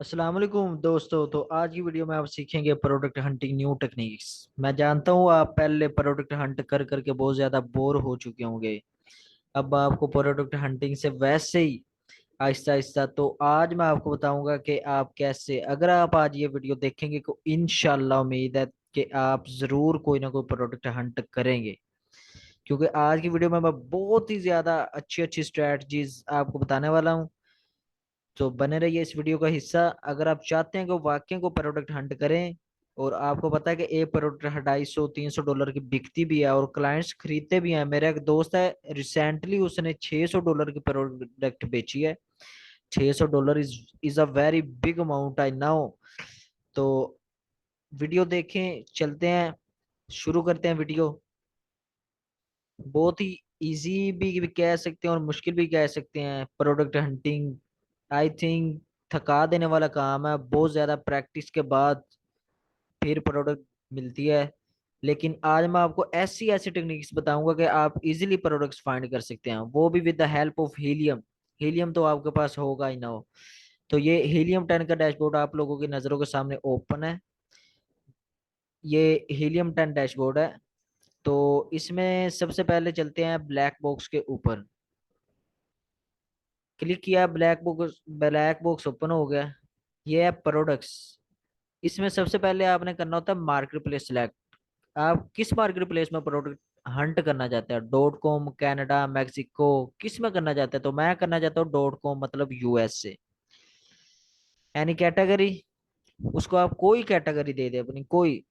अस्सलाम वालेकुम दोस्तों। तो आज की वीडियो में आप सीखेंगे प्रोडक्ट हंटिंग न्यू टेक्निक्स। मैं जानता हूँ आप पहले प्रोडक्ट हंट कर करके बहुत ज्यादा बोर हो चुके होंगे। अब आपको प्रोडक्ट हंटिंग से वैसे ही आहिस्ता आहिस्ता, तो आज मैं आपको बताऊंगा कि आप कैसे, अगर आप आज ये वीडियो देखेंगे तो इंशाल्लाह उम्मीद है कि आप जरूर कोई ना कोई प्रोडक्ट हंट करेंगे। क्योंकि आज की वीडियो में मैं बहुत ही ज्यादा अच्छी अच्छी स्ट्रेटजीज आपको बताने वाला हूँ। तो बने रहिए इस वीडियो का हिस्सा अगर आप चाहते हैं कि वाकई को प्रोडक्ट हंट करें। और आपको पता है कि एक प्रोडक्ट 250-300 डॉलर की बिकती भी है और क्लाइंट्स खरीदते भी हैं। मेरा एक दोस्त है, रिसेंटली उसने $600 की प्रोडक्ट बेची है। $600 is a very big amount, I now. तो वीडियो देखें, चलते हैं, शुरू करते हैं वीडियो। बहुत ही इजी भी कह सकते हैं और मुश्किल भी कह सकते हैं प्रोडक्ट हंटिंग। आई थिंक थका देने वाला काम है, बहुत ज्यादा प्रैक्टिस के बाद फिर प्रोडक्ट मिलती है। लेकिन आज मैं आपको ऐसी ऐसी टेक्निक्स बताऊंगा कि आप इजीली प्रोडक्ट्स फाइंड कर सकते हैं, वो भी with the help of helium. Helium तो आपके पास होगा ही ना हो। तो ये हीलियम 10 का डैशबोर्ड आप लोगों की नजरों के सामने ओपन है। ये हीलियम 10 डैशबोर्ड है। तो इसमें सबसे पहले चलते हैं ब्लैक बॉक्स के ऊपर। क्लिक किया, ब्लैक बॉक्स ओपन हो गया। ये है प्रोडक्ट्स। इसमें सबसे पहले आपने करना होता है मार्केट प्लेस सेलेक्ट। आप किस मार्केट प्लेस में प्रोडक्ट हंट करना चाहते हैं, .com, कनाडा, मैक्सिको, किस में करना चाहते हैं? तो मैं करना चाहता हूँ .com, मतलब यूएस से। एनी कैटेगरी, उसको आप कोई कैटेगरी दे दें अपनी, कोई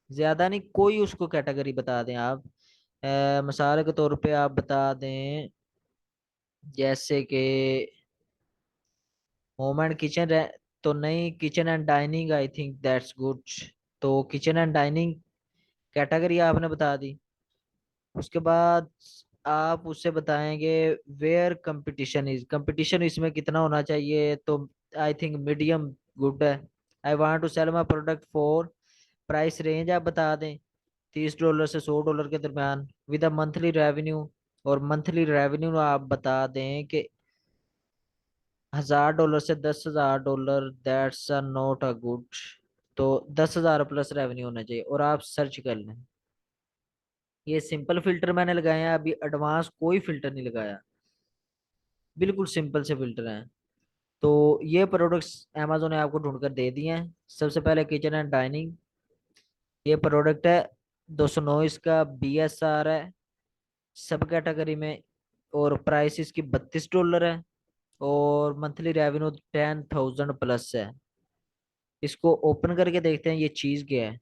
ज्यादा नहीं, कोई उसको कैटेगरी बता दें आप। मिसाल के तौर पे आप बता दें जैसे कि होम एंड किचन, तो नहीं, kitchen and dining, I think that's good. तो किचन एंड डाइनिंग कैटेगरी आपने बता दी। उसके बाद आप उससे बताएंगे वेयर कंपटीशन इज, कंपटीशन इसमें कितना होना चाहिए? तो आई थिंक मीडियम गुड है। I want to sell my product for, price range आप बता दें $30 से $100 के दरमियान, विद अ मंथली रेवेन्यू। और मंथली रेवेन्यू आप बता दें कि $1000 से $10,000, that's a not a good. तो 10,000 प्लस रेवेन्यू होना चाहिए और आप सर्च कर लें। ये सिंपल फिल्टर मैंने लगाए हैं, अभी एडवांस कोई फिल्टर नहीं लगाया, बिल्कुल सिंपल से फिल्टर हैं। तो ये प्रोडक्ट्स अमेजोन ने आपको ढूंढ कर दे दिए हैं। सबसे पहले किचन एंड डाइनिंग, ये प्रोडक्ट है। 209 इसका BSR है, सब कैटेगरी में। और प्राइस इसकी $32 है। और मंथली रेवेन्यू 10,000 प्लस है। इसको ओपन करके देखते हैं ये चीज क्या है।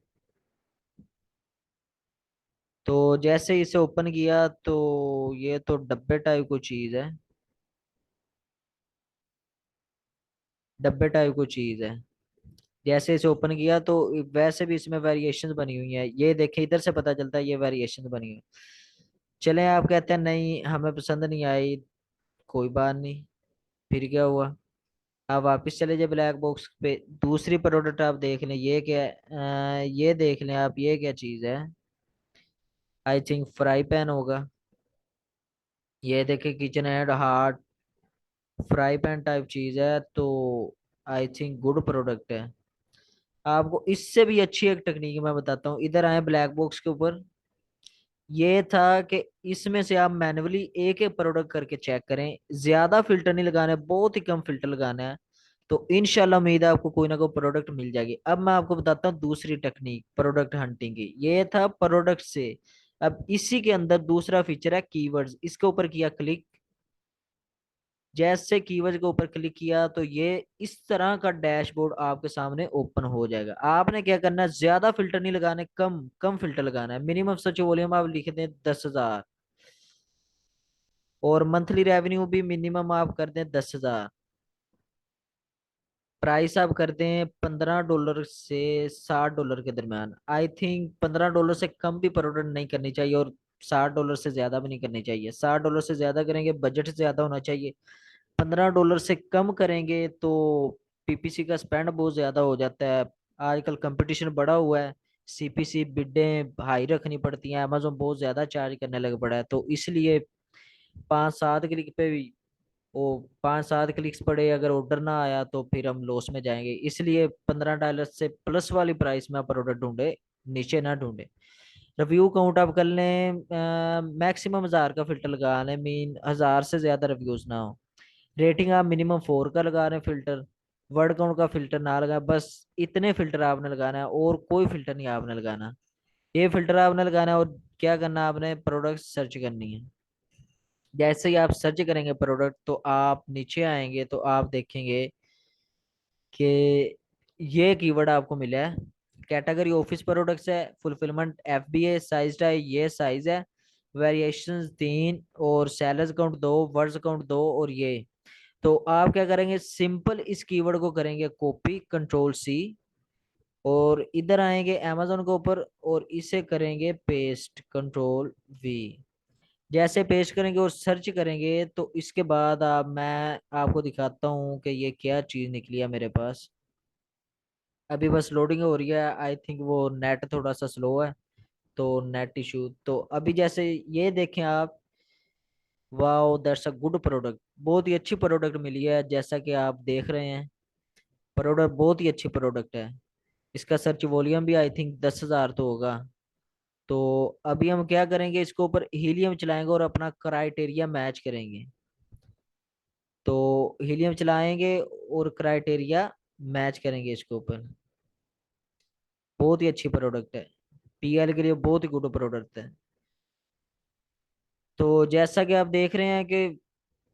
तो जैसे इसे ओपन किया तो ये तो डब्बे टाइप को चीज है, डब्बे टाइप को चीज है। जैसे इसे ओपन किया तो वैसे भी इसमें वेरिएशंस बनी हुई हैं, ये देखें, इधर से पता चलता है ये वेरिएशंस बनी हुई हैं। चलें, आप कहते हैं नहीं हमें पसंद नहीं आई, कोई बात नहीं, फिर क्या हुआ? आप वापस चले जाए ब्लैक बॉक्स पे, दूसरी प्रोडक्ट आप देख लें, ये क्या है? ये देख लें आप, ये क्या चीज़ है? आई थिंक फ्राई पैन होगा। ये देखें, kitchen and heart fry pan type चीज़ है। तो आई थिंक गुड प्रोडक्ट है। आपको इससे भी अच्छी एक टेक्निक मैं बताता हूँ, इधर आए ब्लैक बॉक्स के ऊपर। ये था कि इसमें से आप मैन्युअली एक एक प्रोडक्ट करके चेक करें, ज्यादा फिल्टर नहीं लगाना है, बहुत ही कम फिल्टर लगाना है। तो इंशाल्लाह उम्मीद है आपको कोई ना कोई प्रोडक्ट मिल जाएगी। अब मैं आपको बताता हूँ दूसरी टेक्निक प्रोडक्ट हंटिंग की। ये था प्रोडक्ट से। अब इसी के अंदर दूसरा फीचर है कीवर्ड्स, इसके ऊपर किया क्लिक। जैसे कीवर्ड के ऊपर क्लिक किया तो ये इस तरह का डैशबोर्ड आपके सामने ओपन हो जाएगा। आपने क्या करना है, ज्यादा फिल्टर नहीं लगाने, कम कम फिल्टर लगाना है। मिनिमम सर्च वॉल्यूम आप लिख दें 10,000। और मंथली रेवेन्यू भी मिनिमम आप कर दें 10,000। प्राइस आप कर दें $15 से $60 के दरमियान। आई थिंक $15 से कम भी प्रोडक्ट नहीं करनी चाहिए और $60 से ज्यादा भी नहीं करनी चाहिए। $60 से ज्यादा करेंगे बजट से ज्यादा होना चाहिए। $15 से कम करेंगे तो PPC का स्पेंड बहुत ज्यादा हो जाता है। आजकल कंपटीशन बढ़ा हुआ है, CPC बिडें हाई रखनी पड़ती हैं, अमेजोन बहुत ज्यादा चार्ज करने लग पड़ा है। तो इसलिए 5-7 क्लिक पे भी वो 5-7 क्लिक्स पड़े, अगर ऑर्डर ना आया तो फिर हम लॉस में जाएंगे। इसलिए $15 से प्लस वाली प्राइस में आप प्रोडक्ट ढूंढे, नीचे ना ढूंढे। रिव्यू काउंट आप कर लें, मैक्सिमम 1000 का फिल्टर लगा लें, मीन 1000 से ज्यादा रिव्यूज ना हो। रेटिंग आप मिनिमम 4 का लगा रहे हैं फिल्टर। वर्ड काउंट का फिल्टर ना लगाए, बस इतने फिल्टर आपने लगाना है, और कोई फिल्टर नहीं आपने लगाना। ये फिल्टर आपने लगाना है, और क्या करना है, आपने प्रोडक्ट सर्च करनी है। जैसे ही आप सर्च करेंगे प्रोडक्ट, तो आप नीचे आएंगे तो आप देखेंगे कि ये कीवर्ड आपको मिला है। कैटेगरी ऑफिस प्रोडक्ट्स है, फुलफिलमेंट FBA, साइज है, ये साइज है, वेरिएशंस 3, और सेलर्स काउंट 2, वर्ड्स काउंट 2, और ये। तो आप क्या करेंगे, सिंपल इस कीवर्ड को करेंगे कॉपी, Ctrl+C, और इधर आएंगे Amazon के ऊपर, और इसे करेंगे पेस्ट, Ctrl+V। जैसे पेस्ट करेंगे और सर्च करेंगे, तो इसके बाद मैं आपको दिखाता हूँ कि ये क्या चीज़ निकली है मेरे पास। अभी बस लोडिंग हो रही है, आई थिंक वो नेट थोड़ा सा स्लो है, तो नेट इशू। तो अभी जैसे ये देखें आप, wow that's a good product, बहुत ही अच्छी प्रोडक्ट मिली है, जैसा कि आप देख रहे हैं। प्रोडक्ट बहुत ही अच्छी प्रोडक्ट है। इसका सर्च वॉल्यूम भी आई थिंक 10,000 तो होगा। तो अभी हम क्या करेंगे, इसके ऊपर हीलियम चलाएंगे और अपना क्राइटेरिया मैच करेंगे। तो हीलियम चलाएंगे और क्राइटेरिया मैच करेंगे इसके ऊपर। बहुत ही अच्छी प्रोडक्ट है, PL के लिए बहुत ही गुड प्रोडक्ट है। तो जैसा कि आप देख रहे हैं कि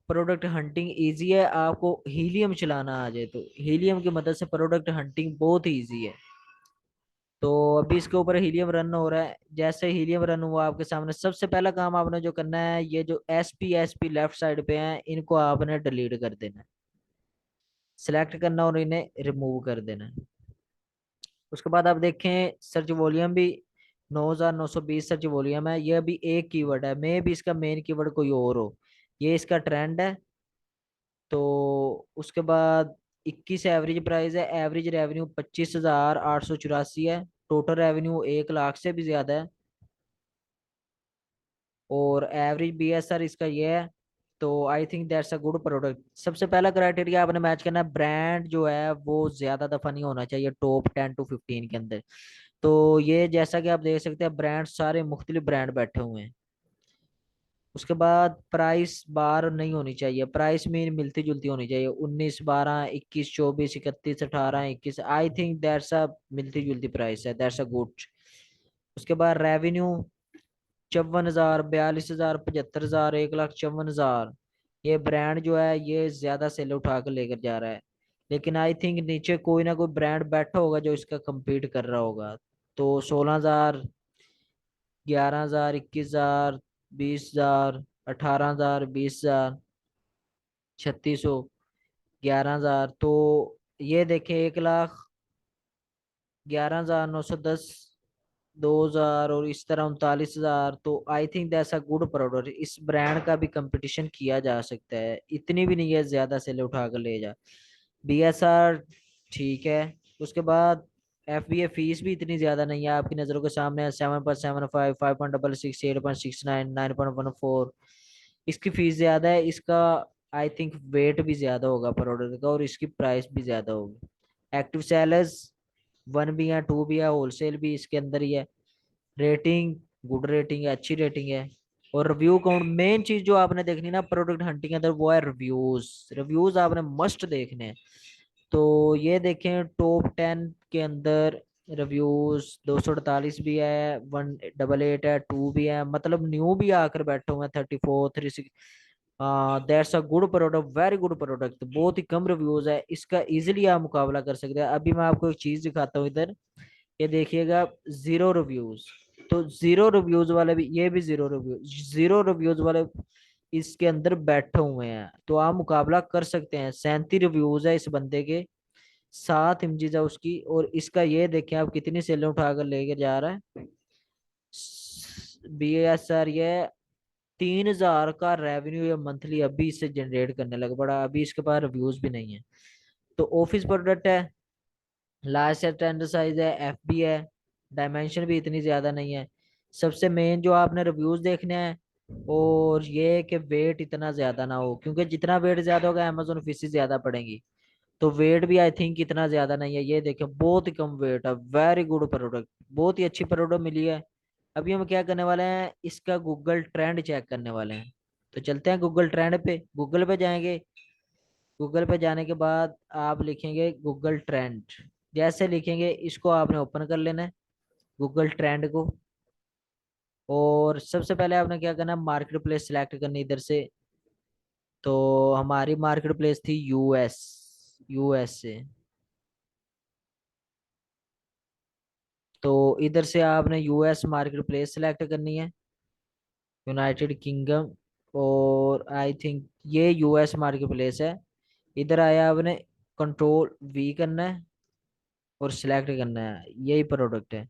प्रोडक्ट हंटिंग इजी है, आपको हीलियम चलाना आ जाए तो हीलियम की मदद से प्रोडक्ट हंटिंग बहुत ही इजी है। तो अभी इसके ऊपर हीलियम रन हो रहा है। जैसे हीलियम रन हुआ आपके सामने, सबसे पहला काम आपने जो करना है, ये जो SP लेफ्ट साइड पे हैं, इनको आपने डिलीट कर देना है, सिलेक्ट करना और इन्हें रिमूव कर देना है। उसके बाद आप देखें सर्च वॉल्यूम भी 9,920 सर्च वॉल्यूम है। ये भी एक कीवर्ड है, मे भी इसका मेन कीवर्ड कोई और हो। ये इसका ट्रेंड है। तो उसके बाद 21 एवरेज प्राइस है, एवरेज रेवेन्यू 25,884 है, टोटल रेवेन्यू 1 लाख से भी ज्यादा है, और एवरेज BSR इसका ये है। तो I think that's a good product. सबसे पहला क्राइटेरिया आपने मैच करना है, ब्रांड जो है वो ज्यादा दफा नहीं होना चाहिए टॉप 10 to 15 के अंदर। तो ये जैसा कि आप देख सकते हैं, ब्रांड सारे मुख्तलिफ ब्रांड बैठे हुए हैं। उसके बाद प्राइस बार नहीं होनी चाहिए, प्राइस में मिलती जुलती होनी चाहिए, 19, 12, 21, 24, 31, 18, 21, आई थिंक दैट्स अ मिलती जुलती प्राइस है, दैट्स अ गुड। उसके बाद रेवेन्यू 54,000, 42,000, 75,000, 1,54,000। ये ब्रांड जो है ये ज्यादा सेल उठा कर लेकर जा रहा है। लेकिन आई थिंक नीचे कोई ना कोई ब्रांड बैठा होगा जो इसका compete कर रहा होगा। तो 16,000, 11,000, 21,000, 20,000, 18,000, 20,000, 3600, 11,000, तो ये देखें 1,11,910, 2,000, और इस तरह 39,000। तो I think that's a good product. इस ब्रांड का भी कंपटीशन किया जा सकता है, इतनी भी नहीं है ज्यादा से ले उठा कर ले जा। BSR ठीक है। उसके बाद FBA फीस भी इतनी ज्यादा नहीं है, आपकी नजरों के सामने है, 7.75, 5.66, 8.69, 9.14। इसकी फीस ज्यादा है, इसका आई थिंक वेट भी ज्यादा होगा प्रोडक्ट का, और इसकी प्राइस भी ज्यादा होगी। एक्टिव सेलर्स 1 भी है, 2 भी है, होलसेल भी इसके अंदर ही है। रेटिंग गुड रेटिंग है, अच्छी रेटिंग है। और रिव्यू काउंट, मेन चीज जो आपने देखनी ना प्रोडक्ट हंटिंग के अंदर, वो है रिव्यूज। रिव्यूज आपने मस्ट देखने हैं। तो ये देखें टॉप 10 के अंदर रिव्यूज 248 भी है, 188 है, 2 भी है, मतलब न्यू भी आकर बैठे हुए हैं 34, 36। That's a good product, very good product. बहुत ही कम रिव्यूज है, इसका इजीली आप मुकाबला कर सकते हैं। अभी मैं आपको एक चीज दिखाता हूँ इधर, ये देखिएगा, 0 रिव्यूज। तो 0 रिव्यूज वाले भी, ये भी 0 रिव्यूज, 0 रिव्यूज वाले इसके अंदर बैठे हुए हैं, तो आप मुकाबला कर सकते हैं। 37 रिव्यूज है इस बंदे के, 7 इमेजेस है उसकी, और इसका ये देखें आप कितनी सेलें उठाकर लेके जा रहा है। BSR ये 3,000 का रेवेन्यू ये मंथली अभी इससे जनरेट करने लगा बड़ा, अभी इसके पास रिव्यूज भी नहीं है। तो ऑफिस प्रोडक्ट है, लार्ज स्टैंडर्ड साइज है, FB है, डायमेंशन भी इतनी ज्यादा नहीं है। सबसे मेन जो आपने रिव्यूज देखने हैं, और ये कि वेट इतना ज्यादा ना हो, क्योंकि जितना वेट ज्यादा होगा अमेजोन फीस ज्यादा पड़ेंगी। तो वेट भी आई थिंक इतना ज्यादा नहीं है, ये देखो बहुत ही कम वेट है। वेरी गुड प्रोडक्ट, बहुत ही अच्छी प्रोडक्ट मिली है। अभी हम क्या करने वाले हैं, इसका गूगल ट्रेंड चेक करने वाले हैं। तो चलते हैं गूगल ट्रेंड पे, गूगल पे जाएंगे। गूगल पे जाने के बाद आप लिखेंगे गूगल ट्रेंड। जैसे लिखेंगे इसको आपने ओपन कर लेना है, गूगल ट्रेंड को। और सबसे पहले आपने क्या करना है, मार्केट प्लेस सिलेक्ट करनी इधर से। तो हमारी मार्केट प्लेस थी यूएस, यूएस से। तो इधर से आपने यूएस मार्केट प्लेस सिलेक्ट करनी है, यूनाइटेड किंगडम। और आई थिंक ये यूएस मार्केट प्लेस है। इधर आया आपने कंट्रोल वी करना है और सिलेक्ट करना है, यही प्रोडक्ट है।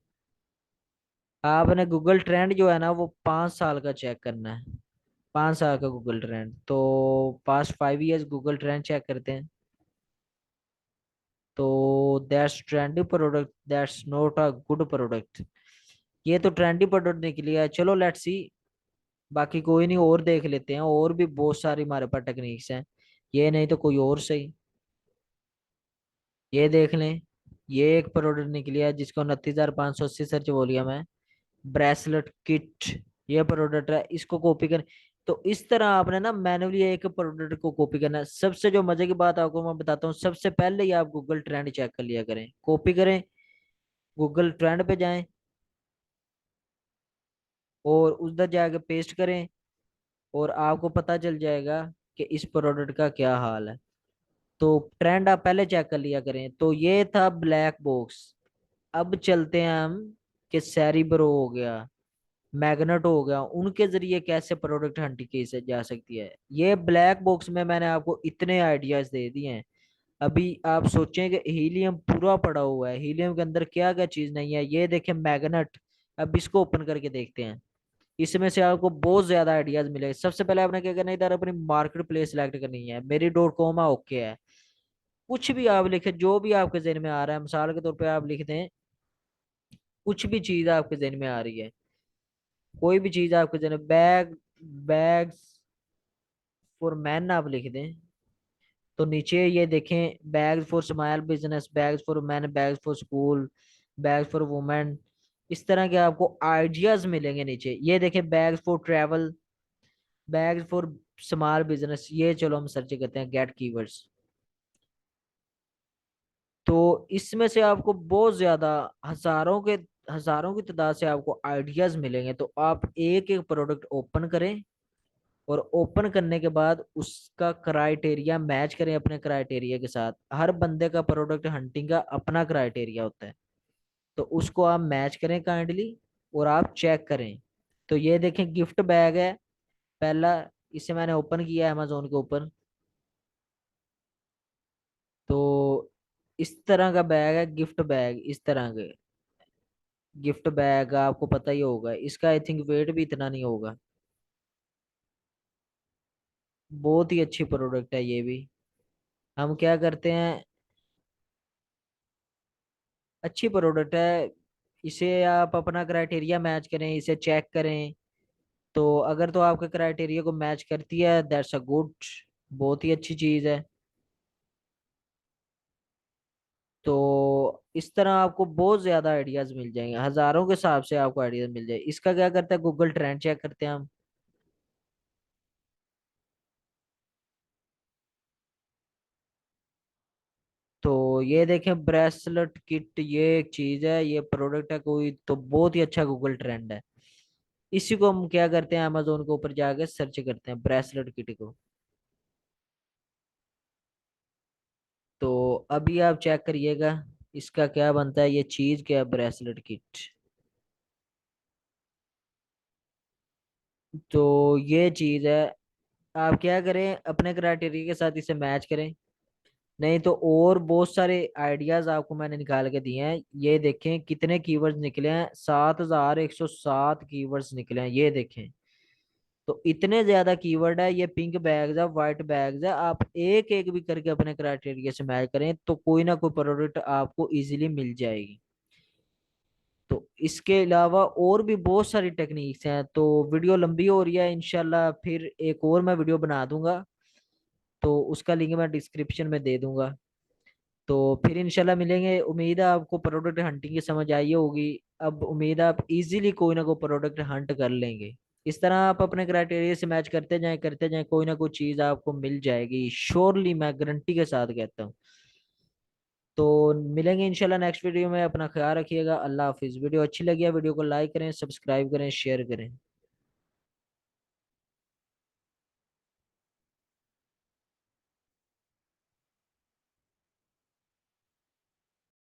आपने गूगल ट्रेंड जो है ना वो 5 साल का चेक करना है, 5 साल का गूगल ट्रेंड। तो past 5 years Google trend check करते हैं। तो that's trendy product, that's not a good product. ये तो ट्रेंडी प्रोडक्ट निकली है, चलो लेट्स सी। बाकी कोई नहीं, और देख लेते हैं, और भी बहुत सारी हमारे पास टेक्निक्स हैं। ये नहीं तो कोई और सही। ये देख लें, ये एक प्रोडक्ट निकली है जिसको 29,580 सर्च वॉल्यूम है, ब्रेसलेट किट। ये प्रोडक्ट है, इसको कॉपी कर। तो इस तरह आपने ना मैन्युअली एक प्रोडक्ट को कॉपी करना है। सबसे जो मजे की बात आपको मैं बताता हूँ, सबसे पहले ही आप गूगल ट्रेंड चेक कर लिया करें, कॉपी करें, गूगल ट्रेंड पे जाएं और उधर जाके पेस्ट करें। और आपको पता चल जाएगा कि इस प्रोडक्ट का क्या हाल है। तो ट्रेंड आप पहले चेक कर लिया करें। तो ये था ब्लैक बॉक्स। अब चलते हैं हम कि सेरिब्रो हो गया, मैग्नेट हो गया, उनके जरिए कैसे प्रोडक्ट हंट की से जा सकती है। ये ब्लैक बॉक्स में मैंने आपको इतने आइडियाज दे दिए हैं। अभी आप सोचें कि हीलियम पूरा पड़ा हुआ है, हीलियम के अंदर क्या क्या चीज नहीं है। ये देखें मैग्नेट, अब इसको ओपन करके देखते हैं। इसमें से आपको बहुत ज्यादा आइडियाज मिलेंगे। सबसे पहले आपने क्या करना है, इधर अपनी मार्केट प्लेस सिलेक्ट करनी है, मेरी डॉट कॉम है, ओके है। कुछ भी आप लिखे, जो भी आपके जहन में आ रहा है, मिसाल के तौर पे आप लिख दें कुछ भी चीज आपके जहन में आ रही है, कोई भी चीज आपके जहन में, बैग, बैग्स फॉर मैन आप लिख दें। तो नीचे ये देखें, bags for small business, bags for man, bags for school, bags for women. इस तरह के आपको आइडियाज मिलेंगे नीचे। ये देखें bags for travel, bags for small business. ये चलो हम सर्च करते हैं गेट कीवर्ड्स। तो इसमें से आपको बहुत ज्यादा, हजारों के, हजारों की तादाद से आपको आइडियाज मिलेंगे। तो आप एक एक प्रोडक्ट ओपन करें और ओपन करने के बाद उसका क्राइटेरिया मैच करें अपने क्राइटेरिया के साथ। हर बंदे का प्रोडक्ट हंटिंग का अपना क्राइटेरिया होता है, तो उसको आप मैच करें काइंडली और आप चेक करें। तो ये देखें गिफ्ट बैग है पहला, इसे मैंने ओपन किया अमेजोन के ऊपर। तो इस तरह का बैग है, गिफ्ट बैग इस तरह के। गिफ्ट बैग आपको पता ही होगा, इसका आई थिंक वेट भी इतना नहीं होगा। बहुत ही अच्छी प्रोडक्ट है ये भी। हम क्या करते हैं, अच्छी प्रोडक्ट है, इसे आप अपना क्राइटेरिया मैच करें, इसे चेक करें। तो अगर तो आपके क्राइटेरिया को मैच करती है, दैट्स अ गुड, बहुत ही अच्छी चीज है। तो इस तरह आपको बहुत ज्यादा आइडियाज मिल जाएंगे, हजारों के हिसाब से आपको आइडियाज मिल जाए। इसका क्या करते हैं, गूगल ट्रेंड चेक करते हैं हम। तो ये देखें ब्रेसलेट किट, ये एक चीज है, ये प्रोडक्ट है कोई, तो बहुत ही अच्छा गूगल ट्रेंड है। इसी को हम क्या करते हैं, अमेजोन के ऊपर जाके सर्च करते हैं ब्रेसलेट किट को। तो अभी आप चेक करिएगा इसका क्या बनता है, ये चीज क्या है, ब्रेसलेट किट। तो ये चीज है। आप क्या करें, अपने क्राइटेरिया के साथ इसे मैच करें। नहीं तो और बहुत सारे आइडियाज आपको मैंने निकाल के दिए हैं। ये देखें कितने कीवर्ड्स निकले हैं, 7,107 कीवर्ड्स निकले हैं, ये देखें। तो इतने ज्यादा कीवर्ड है, ये पिंक बैग्स है, व्हाइट बैग्स है। आप एक एक भी करके अपने क्राइटेरिया से मैच करें तो कोई ना कोई प्रोडक्ट आपको इजीली मिल जाएगी। तो इसके अलावा और भी बहुत सारी टेक्निक्स हैं। तो वीडियो लंबी हो रही है, इंशाल्लाह फिर एक और मैं वीडियो बना दूंगा, तो उसका लिंक मैं डिस्क्रिप्शन में दे दूंगा। तो फिर इंशाल्लाह मिलेंगे। उम्मीद है आपको प्रोडक्ट हंटिंग की समझ आई होगी। अब उम्मीद है आप इजीली कोई ना कोई प्रोडक्ट हंट कर लेंगे। इस तरह आप अपने क्राइटेरिया से मैच करते जाएं, कोई ना कोई चीज आपको मिल जाएगी श्योरली, मैं गारंटी के साथ कहता हूँ। तो मिलेंगे इंशाल्लाह नेक्स्ट वीडियो में। अपना ख्याल रखिएगा। अल्लाह हाफिज। वीडियो अच्छी लगी है, वीडियो को लाइक करें, सब्सक्राइब करें, शेयर करें।